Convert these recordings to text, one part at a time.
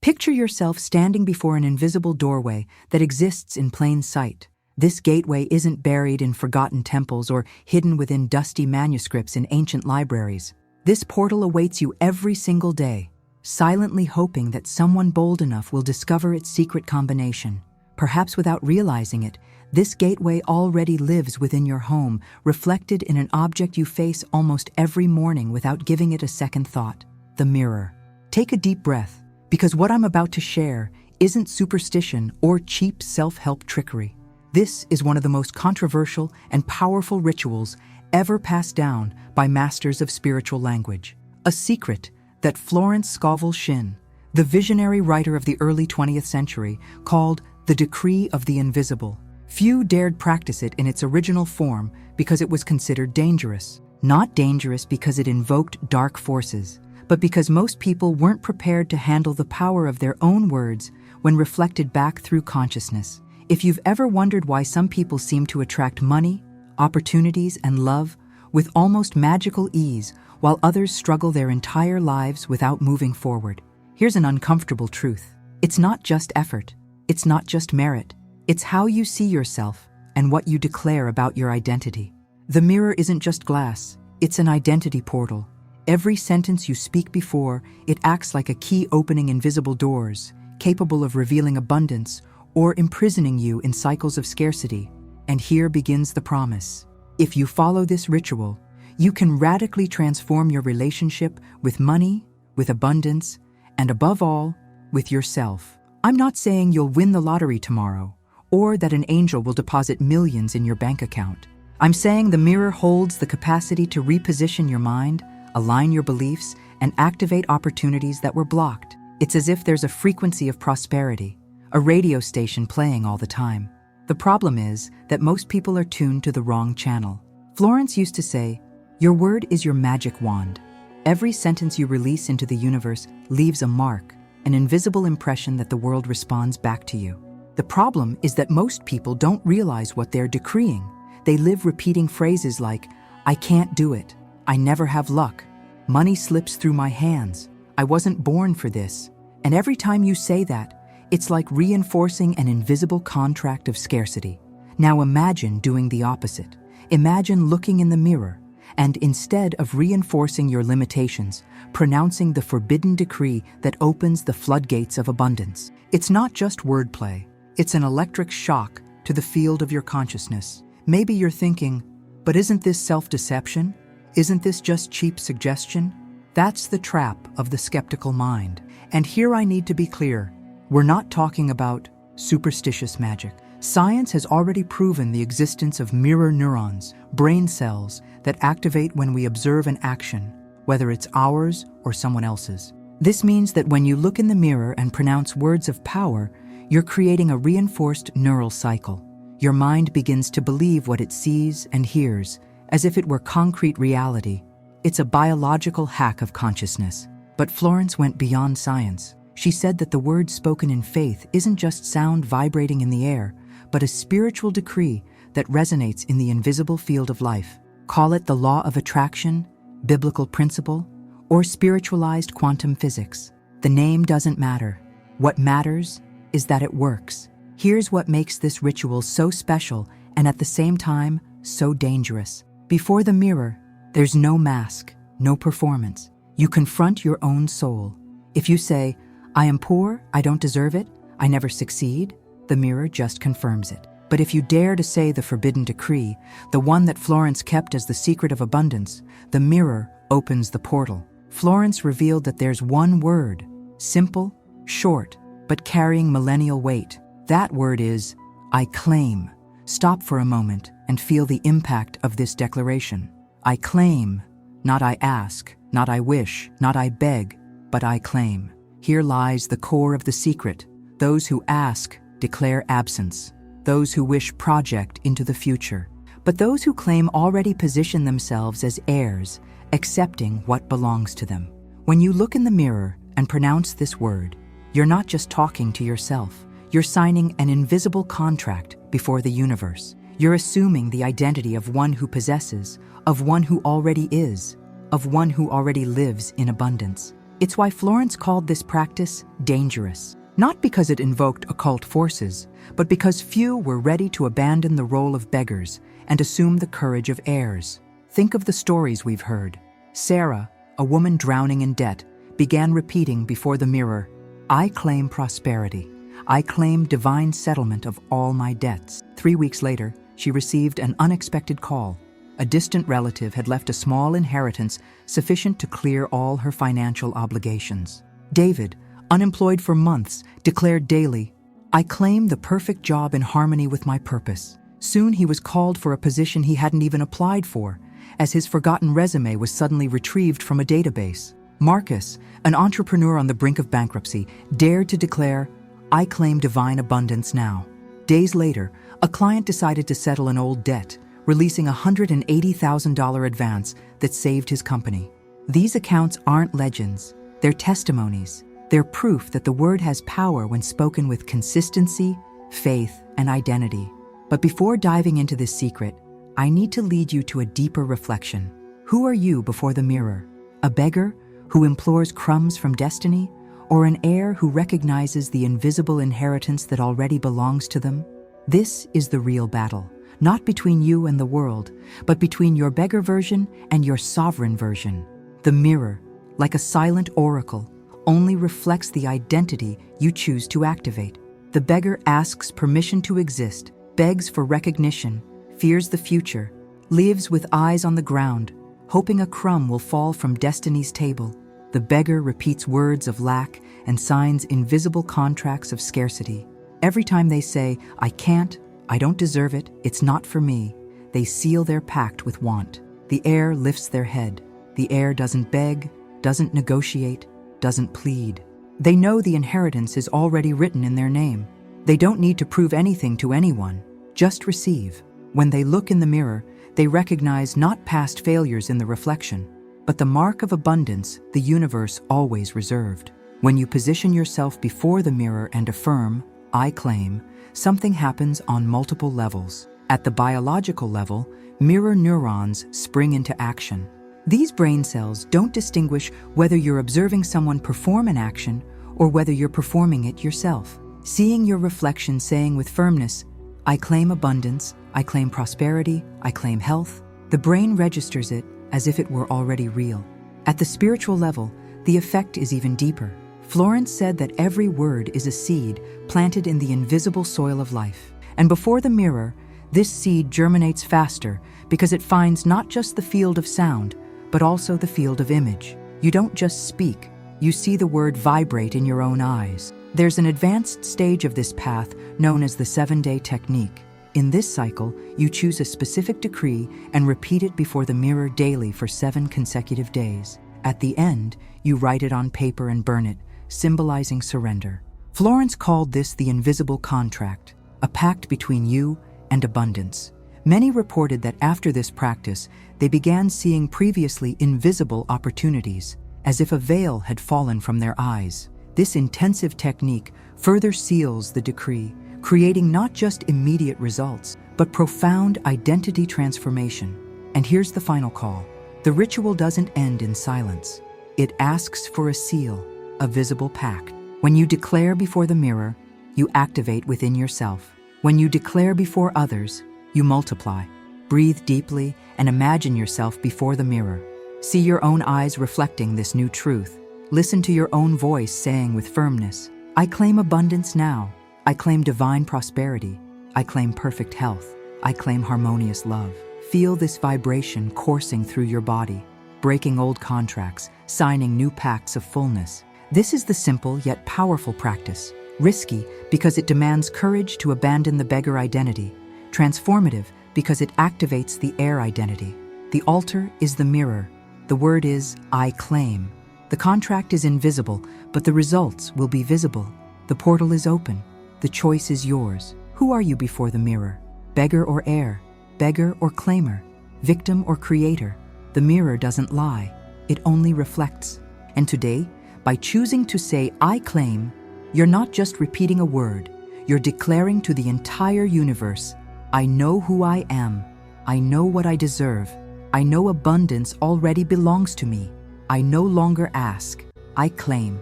Picture yourself standing before an invisible doorway that exists in plain sight. This gateway isn't buried in forgotten temples or hidden within dusty manuscripts in ancient libraries. This portal awaits you every single day, silently hoping that someone bold enough will discover its secret combination. Perhaps without realizing it, this gateway already lives within your home, reflected in an object you face almost every morning without giving it a second thought: the mirror. Take a deep breath, because what I'm about to share isn't superstition or cheap self-help trickery. This is one of the most controversial and powerful rituals ever passed down by masters of spiritual language. A secret that Florence Scovel Shinn, the visionary writer of the early 20th century, called the Decree of the Invisible. Few dared practice it in its original form because it was considered dangerous. Not dangerous because it invoked dark forces, but because most people weren't prepared to handle the power of their own words when reflected back through consciousness. If you've ever wondered why some people seem to attract money, opportunities, and love with almost magical ease, while others struggle their entire lives without moving forward, here's an uncomfortable truth. It's not just effort. It's not just merit. It's how you see yourself and what you declare about your identity. The mirror isn't just glass. It's an identity portal. Every sentence you speak before, it acts like a key opening invisible doors, capable of revealing abundance or imprisoning you in cycles of scarcity. And here begins the promise. If you follow this ritual, you can radically transform your relationship with money, with abundance, and above all, with yourself. I'm not saying you'll win the lottery tomorrow, or that an angel will deposit millions in your bank account. I'm saying the mirror holds the capacity to reposition your mind, align your beliefs, and activate opportunities that were blocked. It's as if there's a frequency of prosperity, a radio station playing all the time. The problem is that most people are tuned to the wrong channel. Florence used to say, "Your word is your magic wand." Every sentence you release into the universe leaves a mark, an invisible impression that the world responds back to you. The problem is that most people don't realize what they're decreeing. They live repeating phrases like, "I can't do it," "I never have luck," "Money slips through my hands," "I wasn't born for this." And every time you say that, it's like reinforcing an invisible contract of scarcity. Now imagine doing the opposite. Imagine looking in the mirror and, instead of reinforcing your limitations, pronouncing the forbidden decree that opens the floodgates of abundance. It's not just wordplay. It's an electric shock to the field of your consciousness. Maybe you're thinking, but isn't this self-deception? Isn't this just cheap suggestion? That's the trap of the skeptical mind. And here I need to be clear. We're not talking about superstitious magic. Science has already proven the existence of mirror neurons, brain cells, that activate when we observe an action, whether it's ours or someone else's. This means that when you look in the mirror and pronounce words of power, you're creating a reinforced neural cycle. Your mind begins to believe what it sees and hears, as if it were concrete reality. It's a biological hack of consciousness. But Florence went beyond science. She said that the word spoken in faith isn't just sound vibrating in the air, but a spiritual decree that resonates in the invisible field of life. Call it the law of attraction, biblical principle, or spiritualized quantum physics. The name doesn't matter. What matters is that it works. Here's what makes this ritual so special and at the same time so dangerous. Before the mirror, there's no mask, no performance. You confront your own soul. If you say, "I am poor, I don't deserve it, I never succeed," the mirror just confirms it. But if you dare to say the forbidden decree, the one that Florence kept as the secret of abundance, the mirror opens the portal. Florence revealed that there's one word, simple, short, but carrying millennial weight. That word is, I claim. Stop for a moment and feel the impact of this declaration. I claim, not I ask, not I wish, not I beg, but I claim. Here lies the core of the secret. Those who ask declare absence. Those who wish project into the future. But those who claim already position themselves as heirs, accepting what belongs to them. When you look in the mirror and pronounce this word, you're not just talking to yourself. You're signing an invisible contract before the universe. You're assuming the identity of one who possesses, of one who already is, of one who already lives in abundance. It's why Florence called this practice dangerous. Not because it invoked occult forces, but because few were ready to abandon the role of beggars and assume the courage of heirs. Think of the stories we've heard. Sarah, a woman drowning in debt, began repeating before the mirror, "I claim prosperity. I claim divine settlement of all my debts." 3 weeks later, she received an unexpected call. A distant relative had left a small inheritance sufficient to clear all her financial obligations. David, unemployed for months, declared daily, "I claim the perfect job in harmony with my purpose." Soon he was called for a position he hadn't even applied for, as his forgotten resume was suddenly retrieved from a database. Marcus, an entrepreneur on the brink of bankruptcy, dared to declare, "I claim divine abundance now." Days later, a client decided to settle an old debt, releasing a $180,000 advance that saved his company. These accounts aren't legends, they're testimonies. They're proof that the word has power when spoken with consistency, faith, and identity. But before diving into this secret, I need to lead you to a deeper reflection. Who are you before the mirror? A beggar who implores crumbs from destiny, or an heir who recognizes the invisible inheritance that already belongs to them? This is the real battle, not between you and the world, but between your beggar version and your sovereign version. The mirror, like a silent oracle, only reflects the identity you choose to activate. The beggar asks permission to exist, begs for recognition, fears the future, lives with eyes on the ground, hoping a crumb will fall from destiny's table. The beggar repeats words of lack and signs invisible contracts of scarcity. Every time they say, "I can't, I don't deserve it, it's not for me," they seal their pact with want. The heir lifts their head. The heir doesn't beg, doesn't negotiate, doesn't plead. They know the inheritance is already written in their name. They don't need to prove anything to anyone, just receive. When they look in the mirror, they recognize not past failures in the reflection, but the mark of abundance the universe always reserved. When you position yourself before the mirror and affirm, "I claim," something happens on multiple levels. At the biological level, mirror neurons spring into action. These brain cells don't distinguish whether you're observing someone perform an action or whether you're performing it yourself. Seeing your reflection saying with firmness, "I claim abundance, I claim prosperity, I claim health," the brain registers it as if it were already real. At the spiritual level, the effect is even deeper. Florence said that every word is a seed planted in the invisible soil of life. And before the mirror, this seed germinates faster because it finds not just the field of sound, but also the field of image. You don't just speak, you see the word vibrate in your own eyes. There's an advanced stage of this path known as the 7-day technique. In this cycle, you choose a specific decree and repeat it before the mirror daily for 7 consecutive days. At the end, you write it on paper and burn it, symbolizing surrender. Florence called this the invisible contract, a pact between you and abundance. Many reported that after this practice, they began seeing previously invisible opportunities, as if a veil had fallen from their eyes. This intensive technique further seals the decree, creating not just immediate results, but profound identity transformation. And here's the final call. The ritual doesn't end in silence. It asks for a seal, a visible pact. When you declare before the mirror, you activate within yourself. When you declare before others, you multiply. Breathe deeply and imagine yourself before the mirror. See your own eyes reflecting this new truth. Listen to your own voice saying with firmness, "I claim abundance now. I claim divine prosperity. I claim perfect health. I claim harmonious love." Feel this vibration coursing through your body, breaking old contracts, signing new pacts of fullness. This is the simple yet powerful practice. Risky because it demands courage to abandon the beggar identity. Transformative because it activates the heir identity. The altar is the mirror. The word is, "I claim." The contract is invisible, but the results will be visible. The portal is open. The choice is yours. Who are you before the mirror? Beggar or heir? Beggar or claimer? Victim or creator? The mirror doesn't lie. It only reflects. And today, by choosing to say, "I claim," you're not just repeating a word. You're declaring to the entire universe, "I know who I am. I know what I deserve. I know abundance already belongs to me. I no longer ask. I claim.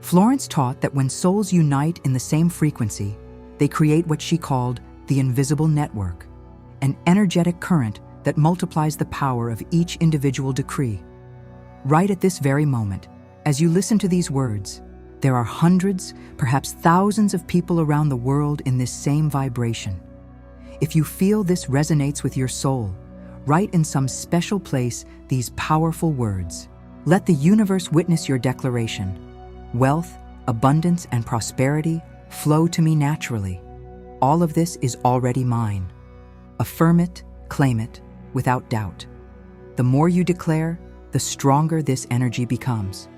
Florence taught that when souls unite in the same frequency, they create what she called the invisible network, an energetic current that multiplies the power of each individual decree. Right at this very moment, as you listen to these words, there are hundreds, perhaps thousands of people around the world in this same vibration. If you feel this resonates with your soul, write in some special place these powerful words. Let the universe witness your declaration. Wealth, abundance, and prosperity flow to me naturally. All of this is already mine. Affirm it, claim it, without doubt. The more you declare, the stronger this energy becomes.